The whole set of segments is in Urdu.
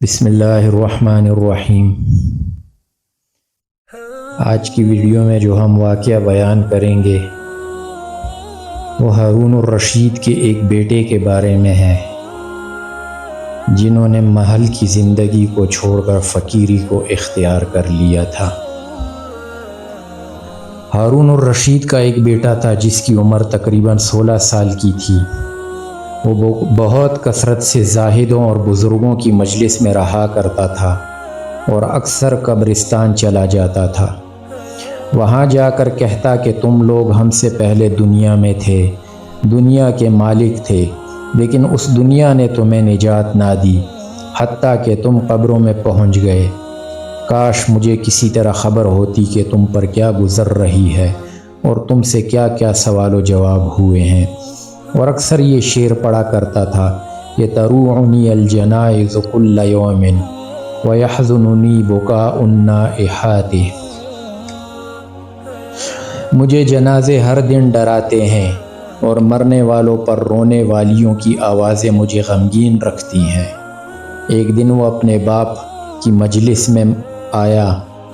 بسم اللہ الرحمن الرحیم۔ آج کی ویڈیو میں جو ہم واقعہ بیان کریں گے وہ ہارون الرشید کے ایک بیٹے کے بارے میں ہے، جنہوں نے محل کی زندگی کو چھوڑ کر فقیری کو اختیار کر لیا تھا۔ ہارون الرشید کا ایک بیٹا تھا جس کی عمر تقریباً 16 سال کی تھی۔ وہ بہت کثرت سے زاہدوں اور بزرگوں کی مجلس میں رہا کرتا تھا اور اکثر قبرستان چلا جاتا تھا۔ وہاں جا کر کہتا کہ تم لوگ ہم سے پہلے دنیا میں تھے، دنیا کے مالک تھے، لیکن اس دنیا نے تمہیں نجات نہ دی حتیٰ کہ تم قبروں میں پہنچ گئے۔ کاش مجھے کسی طرح خبر ہوتی کہ تم پر کیا گزر رہی ہے اور تم سے کیا کیا سوال و جواب ہوئے ہیں۔ اور اکثر یہ شعر پڑھا کرتا تھا کہ تروعنی الجنائز کل یوم ویحزننی بکاء النائحات، مجھے جنازے ہر دن ڈراتے ہیں اور مرنے والوں پر رونے والیوں کی آوازیں مجھے غمگین رکھتی ہیں۔ ایک دن وہ اپنے باپ کی مجلس میں آیا،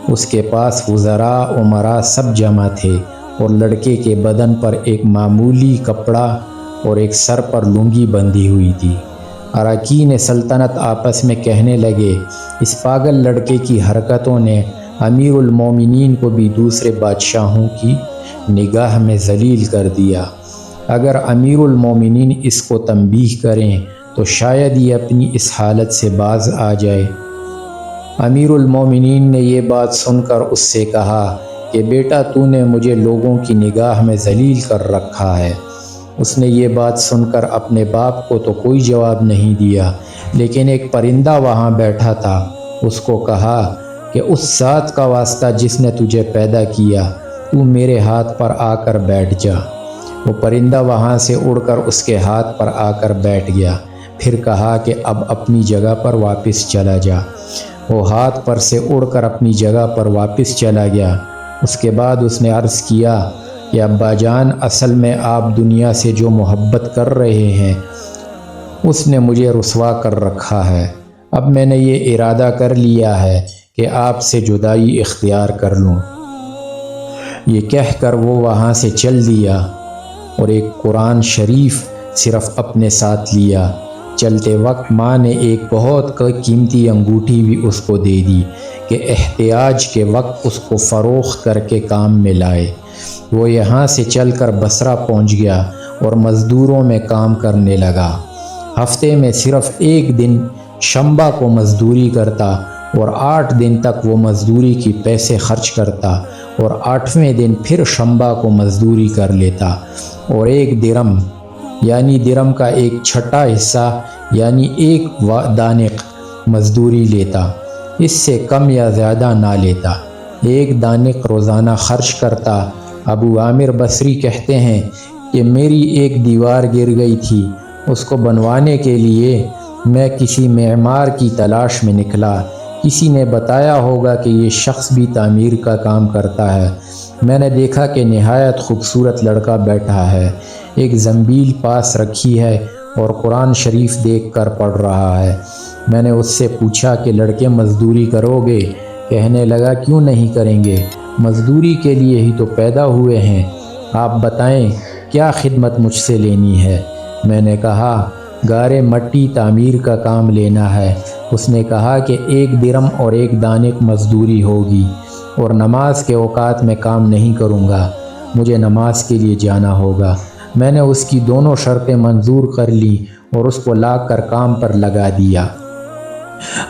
اس کے پاس وزراء امراء سب جمع تھے اور لڑکے کے بدن پر ایک معمولی کپڑا اور ایک سر پر لنگی بندھی ہوئی تھی۔ اراکین سلطنت آپس میں کہنے لگے، اس پاگل لڑکے کی حرکتوں نے امیر المومنین کو بھی دوسرے بادشاہوں کی نگاہ میں ذلیل کر دیا۔ اگر امیر المومنین اس کو تنبیہ کریں تو شاید یہ اپنی اس حالت سے باز آ جائے۔ امیر المومنین نے یہ بات سن کر اس سے کہا کہ بیٹا تو نے مجھے لوگوں کی نگاہ میں ذلیل کر رکھا ہے۔ اس نے یہ بات سن کر اپنے باپ کو تو کوئی جواب نہیں دیا، لیکن ایک پرندہ وہاں بیٹھا تھا، اس کو کہا کہ اس ذات کا واسطہ جس نے تجھے پیدا کیا، تو میرے ہاتھ پر آ کر بیٹھ جا۔ وہ پرندہ وہاں سے اڑ کر اس کے ہاتھ پر آ کر بیٹھ گیا، پھر کہا کہ اب اپنی جگہ پر واپس چلا جا۔ وہ ہاتھ پر سے اڑ کر اپنی جگہ پر واپس چلا گیا۔ اس کے بعد اس نے عرض کیا کہ ابا جان، اصل میں آپ دنیا سے جو محبت کر رہے ہیں اس نے مجھے رسوا کر رکھا ہے۔ اب میں نے یہ ارادہ کر لیا ہے کہ آپ سے جدائی اختیار کر لوں۔ یہ کہہ کر وہ وہاں سے چل دیا اور ایک قرآن شریف صرف اپنے ساتھ لیا۔ چلتے وقت ماں نے ایک بہت قیمتی انگوٹھی بھی اس کو دے دی کہ احتیاج کے وقت اس کو فروخت کر کے کام میں لائے۔ وہ یہاں سے چل کر بصرہ پہنچ گیا اور مزدوروں میں کام کرنے لگا۔ ہفتے میں صرف ایک دن شنبہ کو مزدوری کرتا اور 8 دن تک وہ مزدوری کی پیسے خرچ کرتا اور 8ویں دن پھر شنبہ کو مزدوری کر لیتا اور 1 درم یعنی درم کا 1/6 حصہ یعنی 1 دانق مزدوری لیتا، اس سے کم یا زیادہ نہ لیتا۔ 1 دانق روزانہ خرچ کرتا۔ ابو عامر بصری کہتے ہیں کہ میری ایک دیوار گر گئی تھی، اس کو بنوانے کے لیے میں کسی معمار کی تلاش میں نکلا۔ کسی نے بتایا ہوگا کہ یہ شخص بھی تعمیر کا کام کرتا ہے۔ میں نے دیکھا کہ نہایت خوبصورت لڑکا بیٹھا ہے، ایک زنبیل پاس رکھی ہے اور قرآن شریف دیکھ کر پڑھ رہا ہے۔ میں نے اس سے پوچھا کہ لڑکے مزدوری کرو گے؟ کہنے لگا کیوں نہیں کریں گے، مزدوری کے لیے ہی تو پیدا ہوئے ہیں، آپ بتائیں کیا خدمت مجھ سے لینی ہے؟ میں نے کہا گارے مٹی تعمیر کا کام لینا ہے۔ اس نے کہا کہ 1 درم اور 1 دانق مزدوری ہوگی اور نماز کے اوقات میں کام نہیں کروں گا، مجھے نماز کے لیے جانا ہوگا۔ میں نے اس کی دونوں شرطیں منظور کر لی اور اس کو لا کر کام پر لگا دیا۔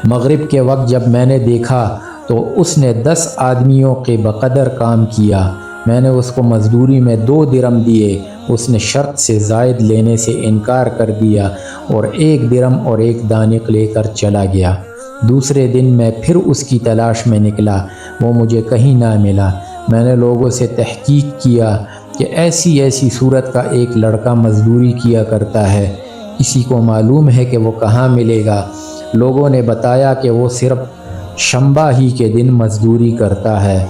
مغرب کے وقت جب میں نے دیکھا تو اس نے 10 آدمیوں کے بقدر کام کیا۔ میں نے اس کو مزدوری میں 2 درم دیے، اس نے شرط سے زائد لینے سے انکار کر دیا اور 1 درم اور 1 دانق لے کر چلا گیا۔ دوسرے دن میں پھر اس کی تلاش میں نکلا، وہ مجھے کہیں نہ ملا۔ میں نے لوگوں سے تحقیق کیا کہ ایسی صورت کا ایک لڑکا مزدوری کیا کرتا ہے، کسی کو معلوم ہے کہ وہ کہاں ملے گا؟ لوگوں نے بتایا کہ وہ صرف شنبہ ہی کے دن مزدوری کرتا ہے،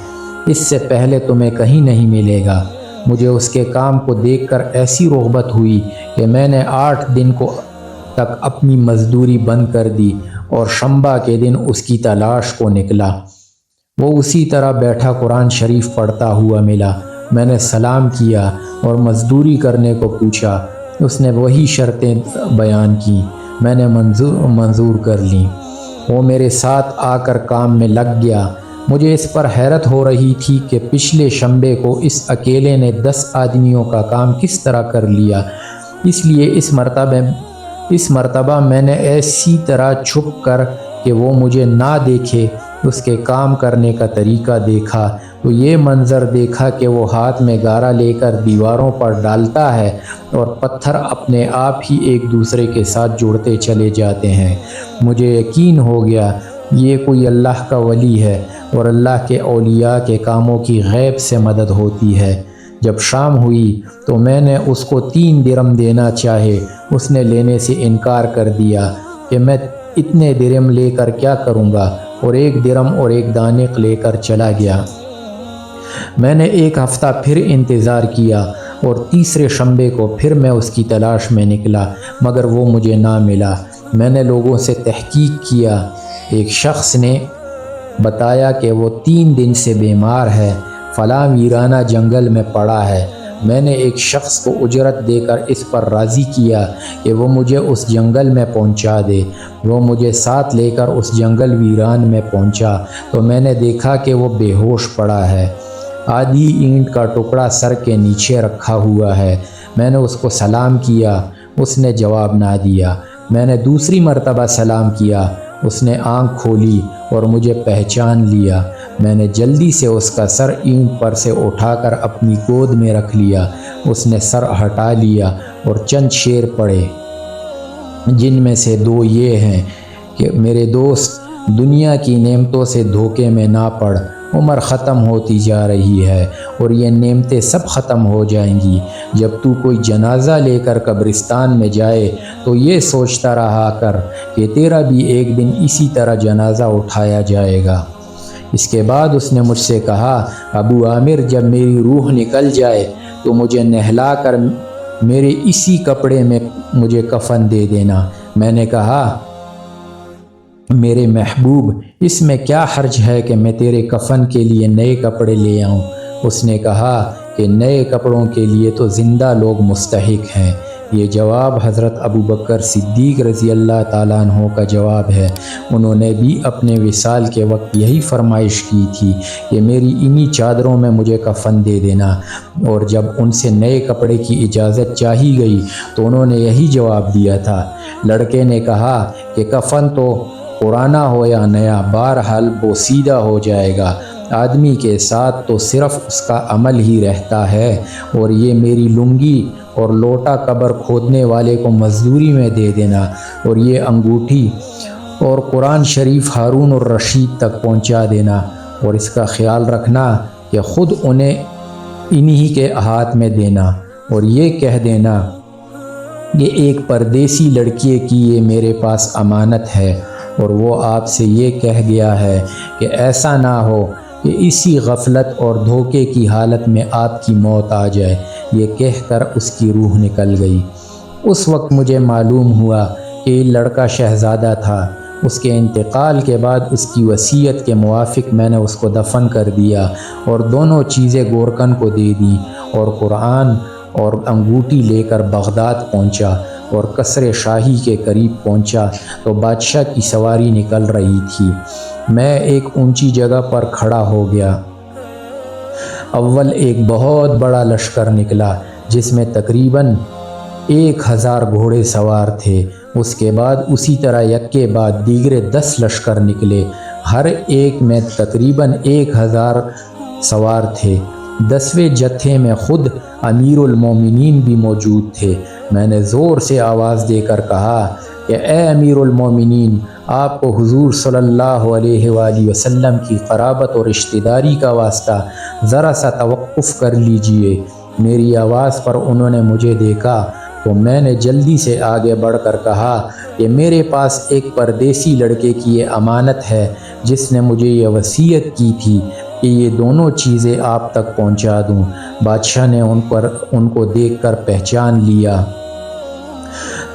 اس سے پہلے تمہیں کہیں نہیں ملے گا۔ مجھے اس کے کام کو دیکھ کر ایسی رغبت ہوئی کہ میں نے 8 دن تک اپنی مزدوری بند کر دی اور شنبہ کے دن اس کی تلاش کو نکلا۔ وہ اسی طرح بیٹھا قرآن شریف پڑھتا ہوا ملا۔ میں نے سلام کیا اور مزدوری کرنے کو پوچھا۔ اس نے وہی شرطیں بیان کی، میں نے منظور کر لیں۔ وہ میرے ساتھ آ کر کام میں لگ گیا۔ مجھے اس پر حیرت ہو رہی تھی کہ پچھلے شنبے کو اس اکیلے نے 10 آدمیوں کا کام کس طرح کر لیا۔ اس لیے اس مرتبہ میں نے ایسی طرح چھپ کر کہ وہ مجھے نہ دیکھے اس کے کام کرنے کا طریقہ دیکھا تو یہ منظر دیکھا کہ وہ ہاتھ میں گارا لے کر دیواروں پر ڈالتا ہے اور پتھر اپنے آپ ہی ایک دوسرے کے ساتھ جڑتے چلے جاتے ہیں۔ مجھے یقین ہو گیا یہ کوئی اللہ کا ولی ہے اور اللہ کے اولیاء کے کاموں کی غیب سے مدد ہوتی ہے۔ جب شام ہوئی تو میں نے اس کو 3 درم دینا چاہے، اس نے لینے سے انکار کر دیا کہ میں اتنے درم لے کر کیا کروں گا، اور 1 درم اور 1 دانق لے کر چلا گیا۔ میں نے 1 ہفتہ پھر انتظار کیا اور تیسرے شنبے کو پھر میں اس کی تلاش میں نکلا، مگر وہ مجھے نہ ملا۔ میں نے لوگوں سے تحقیق کیا۔ ایک شخص نے بتایا کہ وہ 3 دن سے بیمار ہے، فلاں ویرانہ جنگل میں پڑا ہے۔ میں نے ایک شخص کو اجرت دے کر اس پر راضی کیا کہ وہ مجھے اس جنگل میں پہنچا دے۔ وہ مجھے ساتھ لے کر اس جنگل ویران میں پہنچا تو میں نے دیکھا کہ وہ بے ہوش پڑا ہے، آدھی اینٹ کا ٹکڑا سر کے نیچے رکھا ہوا ہے۔ میں نے اس کو سلام کیا، اس نے جواب نہ دیا۔ میں نے دوسری مرتبہ سلام کیا، اس نے آنکھ کھولی اور مجھے پہچان لیا۔ میں نے جلدی سے اس کا سر اینٹ پر سے اٹھا کر اپنی گود میں رکھ لیا۔ اس نے سر ہٹا لیا اور چند شعر پڑھے، جن میں سے 2 یہ ہیں کہ میرے دوست دنیا کی نعمتوں سے دھوکے میں نہ پڑ، عمر ختم ہوتی جا رہی ہے اور یہ نعمتیں سب ختم ہو جائیں گی۔ جب تو کوئی جنازہ لے کر قبرستان میں جائے تو یہ سوچتا رہا کر کہ تیرا بھی ایک دن اسی طرح جنازہ اٹھایا جائے گا۔ اس کے بعد اس نے مجھ سے کہا، ابو عامر، جب میری روح نکل جائے تو مجھے نہلا کر میرے اسی کپڑے میں مجھے کفن دے دینا۔ میں نے کہا، میرے محبوب، اس میں کیا حرج ہے کہ میں تیرے کفن کے لیے نئے کپڑے لے آؤں؟ اس نے کہا کہ نئے کپڑوں کے لیے تو زندہ لوگ مستحق ہیں۔ یہ جواب حضرت ابو بکر صدیق رضی اللہ تعالیٰ عنہ کا جواب ہے۔ انہوں نے بھی اپنے وصال کے وقت یہی فرمائش کی تھی کہ میری انہی چادروں میں مجھے کفن دے دینا، اور جب ان سے نئے کپڑے کی اجازت چاہی گئی تو انہوں نے یہی جواب دیا تھا۔ لڑکے نے کہا کہ کفن تو پرانا ہو یا نیا، بہرحال بوسیدہ ہو جائے گا۔ آدمی کے ساتھ تو صرف اس کا عمل ہی رہتا ہے، اور یہ میری لنگی اور لوٹا قبر کھودنے والے کو مزدوری میں دے دینا، اور یہ انگوٹھی اور قرآن شریف ہارون الرشید تک پہنچا دینا، اور اس کا خیال رکھنا کہ خود انہیں انہی کے ہاتھ میں دینا، اور یہ کہہ دینا کہ ایک پردیسی لڑکی کی یہ میرے پاس امانت ہے، اور وہ آپ سے یہ کہہ گیا ہے کہ ایسا نہ ہو کہ اسی غفلت اور دھوکے کی حالت میں آپ کی موت آ جائے۔ یہ کہہ کر اس کی روح نکل گئی۔ اس وقت مجھے معلوم ہوا کہ یہ لڑکا شہزادہ تھا۔ اس کے انتقال کے بعد اس کی وصیت کے موافق میں نے اس کو دفن کر دیا اور دونوں چیزیں گورکن کو دے دیں، اور قرآن اور انگوٹھی لے کر بغداد پہنچا، اور قصر شاہی کے قریب پہنچا تو بادشاہ کی سواری نکل رہی تھی۔ میں ایک اونچی جگہ پر کھڑا ہو گیا۔ اول ایک بہت بڑا لشکر نکلا جس میں تقریباً 1000 گھوڑے سوار تھے۔ اس کے بعد اسی طرح یک کے بعد دیگرے 10 لشکر نکلے، ہر ایک میں تقریباً 1000 سوار تھے۔ 10ویں جتھے میں خود امیر المومنین بھی موجود تھے۔ میں نے زور سے آواز دے کر کہا کہ اے امیر المومنین، آپ کو حضور صلی اللہ علیہ وآلہ وسلم کی قرابت اور رشتہ داری کا واسطہ ذرا سا توقف کر لیجئے۔ میری آواز پر انہوں نے مجھے دیکھا تو میں نے جلدی سے آگے بڑھ کر کہا کہ میرے پاس ایک پردیسی لڑکے کی یہ امانت ہے جس نے مجھے یہ وصیت کی تھی کہ یہ دونوں چیزیں آپ تک پہنچا دوں۔ بادشاہ نے ان کو دیکھ کر پہچان لیا،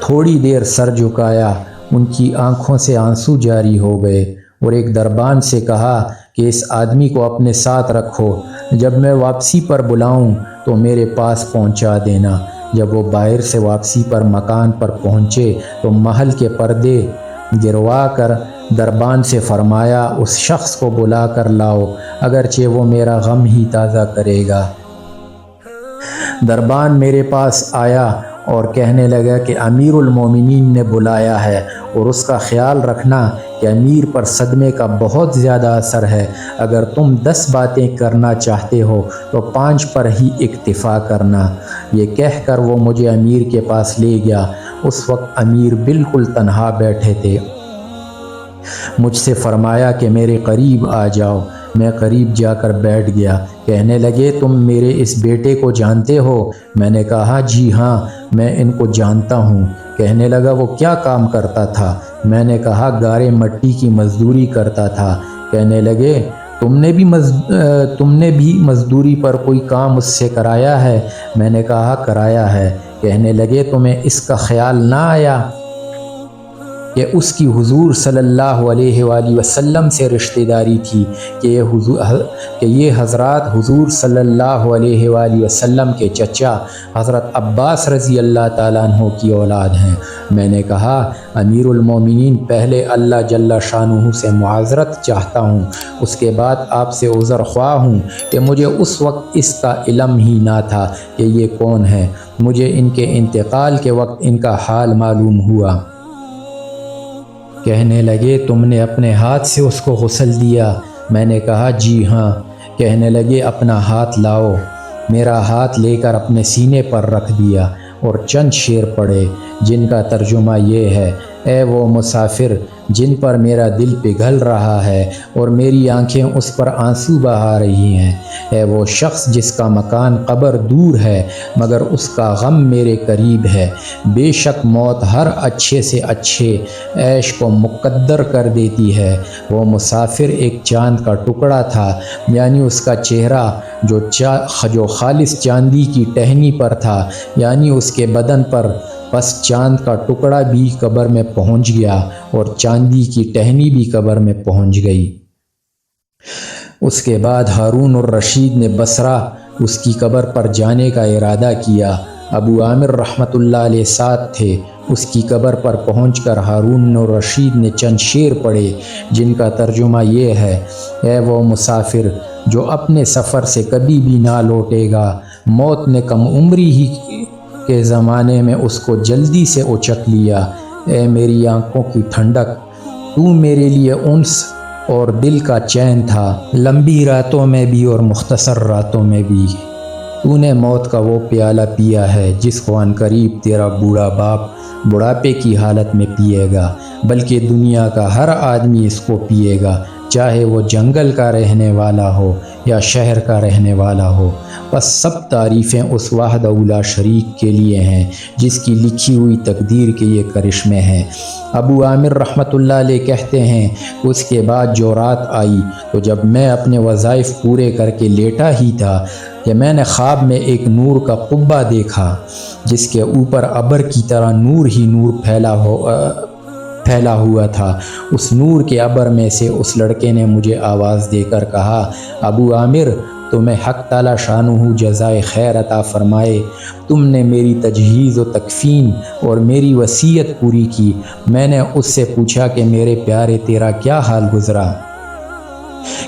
تھوڑی دیر سر جھکایا ان کی آنکھوں سے آنسو جاری ہو گئے اور ایک دربان سے کہا کہ اس آدمی کو اپنے ساتھ رکھو، جب میں واپسی پر بلاؤں تو میرے پاس پہنچا دینا۔ جب وہ باہر سے واپسی پر مکان پر پہنچے تو محل کے پردے گروا کر دربان سے فرمایا، اس شخص کو بلا کر لاؤ، اگرچہ وہ میرا غم ہی تازہ کرے گا۔ دربان میرے پاس آیا اور کہنے لگا کہ امیر المومنین نے بلایا ہے اور اس کا خیال رکھنا کہ امیر پر صدمے کا بہت زیادہ اثر ہے، اگر تم 10 باتیں کرنا چاہتے ہو تو 5 پر ہی اکتفا کرنا۔ یہ کہہ کر وہ مجھے امیر کے پاس لے گیا۔ اس وقت امیر بالکل تنہا بیٹھے تھے۔ مجھ سے فرمایا کہ میرے قریب آ جاؤ۔ میں قریب جا کر بیٹھ گیا۔ کہنے لگے، تم میرے اس بیٹے کو جانتے ہو؟ میں نے کہا، جی ہاں، میں ان کو جانتا ہوں۔ کہنے لگا، وہ کیا کام کرتا تھا؟ میں نے کہا، گارے مٹی کی مزدوری کرتا تھا۔ کہنے لگے، تم نے بھی مزدوری پر کوئی کام اس سے کرایا ہے؟ میں نے کہا، کرایا ہے۔ کہنے لگے، تمہیں اس کا خیال نہ آیا کہ اس کی حضور صلی اللہ علیہ وآلہ وسلم سے رشتہ داری تھی، کہ یہ حضرات حضور صلی اللہ علیہ وآلہ وسلم کے چچا حضرت عباس رضی اللہ تعالیٰ عنہ کی اولاد ہیں؟ میں نے کہا، امیر المومنین، پہلے اللہ جل شانہ سے معذرت چاہتا ہوں، اس کے بعد آپ سے عذر خواہ ہوں کہ مجھے اس وقت اس کا علم ہی نہ تھا کہ یہ کون ہے۔ مجھے ان کے انتقال کے وقت ان کا حال معلوم ہوا۔ کہنے لگے، تم نے اپنے ہاتھ سے اس کو غسل دیا؟ میں نے کہا، جی ہاں۔ کہنے لگے، اپنا ہاتھ لاؤ۔ میرا ہاتھ لے کر اپنے سینے پر رکھ دیا اور چند شعر پڑھے جن کا ترجمہ یہ ہے: اے وہ مسافر جن پر میرا دل پگھل رہا ہے اور میری آنکھیں اس پر آنسو بہا رہی ہیں، اے وہ شخص جس کا مکان قبر دور ہے مگر اس کا غم میرے قریب ہے، بے شک موت ہر اچھے سے اچھے عیش کو مقدر کر دیتی ہے۔ وہ مسافر ایک چاند کا ٹکڑا تھا، یعنی اس کا چہرہ جو خالص چاندی کی ٹہنی پر تھا، یعنی اس کے بدن پر، بس چاند کا ٹکڑا بھی قبر میں پہنچ گیا اور چاندی کی ٹہنی بھی قبر میں پہنچ گئی۔ اس کے بعد ہارون الرشید نے بصرہ اس کی قبر پر جانے کا ارادہ کیا۔ ابو عامر رحمۃ اللہ علیہ ساتھ تھے۔ اس کی قبر پر پہنچ کر ہارون الرشید نے چند شعر پڑھے جن کا ترجمہ یہ ہے: اے وہ مسافر جو اپنے سفر سے کبھی بھی نہ لوٹے گا، موت نے کم عمری ہی کے زمانے میں اس کو جلدی سے اچک لیا۔ اے میری آنکھوں کی ٹھنڈک، تو میرے لیے انس اور دل کا چین تھا، لمبی راتوں میں بھی اور مختصر راتوں میں بھی۔ تو نے موت کا وہ پیالہ پیا ہے جس کو عن قریب تیرا بوڑھا باپ بڑھاپے کی حالت میں پیے گا، بلکہ دنیا کا ہر آدمی اس کو پیے گا، چاہے وہ جنگل کا رہنے والا ہو یا شہر کا رہنے والا ہو۔ بس سب تعریفیں اس واحد اولا شریک کے لیے ہیں جس کی لکھی ہوئی تقدیر کے یہ کرشمے ہیں۔ ابو عامر رحمۃ اللہ علیہ کہتے ہیں کہ اس کے بعد جو رات آئی تو جب میں اپنے وظائف پورے کر کے لیٹا ہی تھا کہ میں نے خواب میں ایک نور کا قبہ دیکھا جس کے اوپر ابر کی طرح نور ہی نور پھیلا ہوا تھا۔ اس نور کے ابر میں سے اس لڑکے نے مجھے آواز دے کر کہا، ابو عامر، تمہیں حق تعالی شانہ جزائے خیر عطا فرمائے، تم نے میری تجہیز و تکفین اور میری وصیت پوری کی۔ میں نے اس سے پوچھا کہ میرے پیارے تیرا کیا حال گزرا؟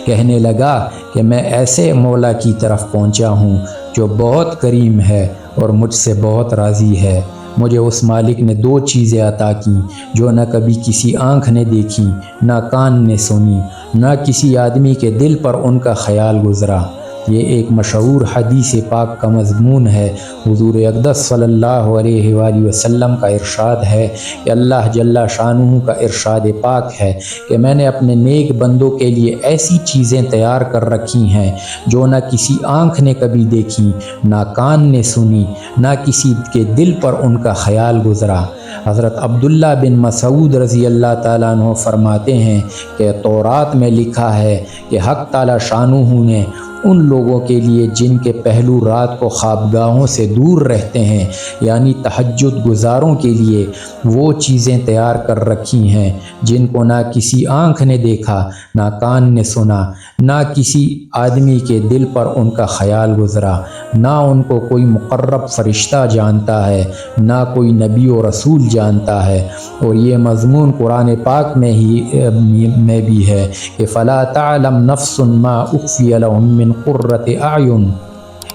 کہنے لگا کہ میں ایسے مولا کی طرف پہنچا ہوں جو بہت کریم ہے اور مجھ سے بہت راضی ہے۔ مجھے اس مالک نے 2 چیزیں عطا کیں جو نہ کبھی کسی آنکھ نے دیکھی، نہ کان نے سنی، نہ کسی آدمی کے دل پر ان کا خیال گزرا۔ یہ ایک مشہور حدیث پاک کا مضمون ہے۔ حضور اقدس صلی اللہ علیہ وآلہ وسلم کا ارشاد ہے کہ اللہ جل شانہ کا ارشاد پاک ہے کہ میں نے اپنے نیک بندوں کے لیے ایسی چیزیں تیار کر رکھی ہیں جو نہ کسی آنکھ نے کبھی دیکھی، نہ کان نے سنی، نہ کسی کے دل پر ان کا خیال گزرا۔ حضرت عبداللہ بن مسعود رضی اللہ تعالیٰ عنہ فرماتے ہیں کہ تورات میں لکھا ہے کہ حق تعالی شانہ نے ان لوگوں کے لیے جن کے پہلو رات کو خوابگاہوں سے دور رہتے ہیں، یعنی تہجد گزاروں کے لیے وہ چیزیں تیار کر رکھی ہیں جن کو نہ کسی آنکھ نے دیکھا، نہ کان نے سنا، نہ کسی آدمی کے دل پر ان کا خیال گزرا، نہ ان کو کوئی مقرب فرشتہ جانتا ہے، نہ کوئی نبی و رسول جانتا ہے۔ اور یہ مضمون قرآن پاک میں بھی ہے کہ فَلَا تَعْلَمْ نَفْسٌ مَا أُخْفِيَ لَهُم مِّن قُرَّةِ أَعْيُنٍ،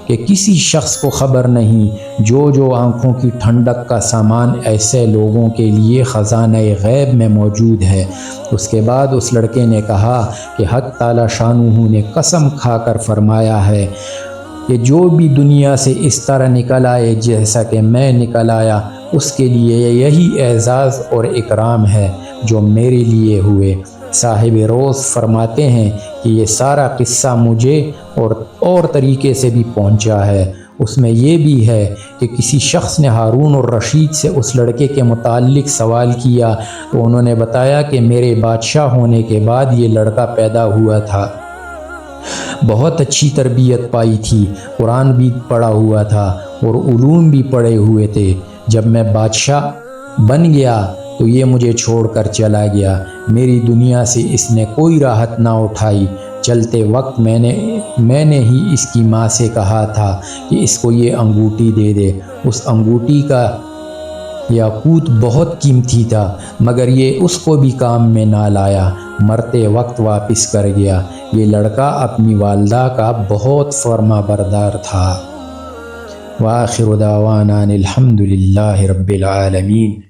کہ کسی شخص کو خبر نہیں جو آنکھوں کی ٹھنڈک کا سامان ایسے لوگوں کے لیے خزانہ غیب میں موجود ہے۔ اس کے بعد اس لڑکے نے کہا کہ حق تعالی شانہ نے قسم کھا کر فرمایا ہے کہ جو بھی دنیا سے اس طرح نکل آئے جیسا کہ میں نکل آیا، اس کے لیے یہی اعزاز اور اکرام ہے جو میرے لیے ہوئے۔ صاحب روز فرماتے ہیں کہ یہ سارا قصہ مجھے اور طریقے سے بھی پہنچا ہے۔ اس میں یہ بھی ہے کہ کسی شخص نے ہارون الرشید سے اس لڑکے کے متعلق سوال کیا تو انہوں نے بتایا کہ میرے بادشاہ ہونے کے بعد یہ لڑکا پیدا ہوا تھا، بہت اچھی تربیت پائی تھی، قرآن بھی پڑھا ہوا تھا اور علوم بھی پڑھے ہوئے تھے۔ جب میں بادشاہ بن گیا تو یہ مجھے چھوڑ کر چلا گیا، میری دنیا سے اس نے کوئی راحت نہ اٹھائی۔ چلتے وقت میں نے ہی اس کی ماں سے کہا تھا کہ اس کو یہ انگوٹھی دے دے۔ اس انگوٹھی کا یاقوت بہت قیمتی تھا، مگر یہ اس کو بھی کام میں نہ لایا، مرتے وقت واپس کر گیا۔ یہ لڑکا اپنی والدہ کا بہت فرما بردار تھا۔ وآخر دعوانا الحمد للہ رب العالمین۔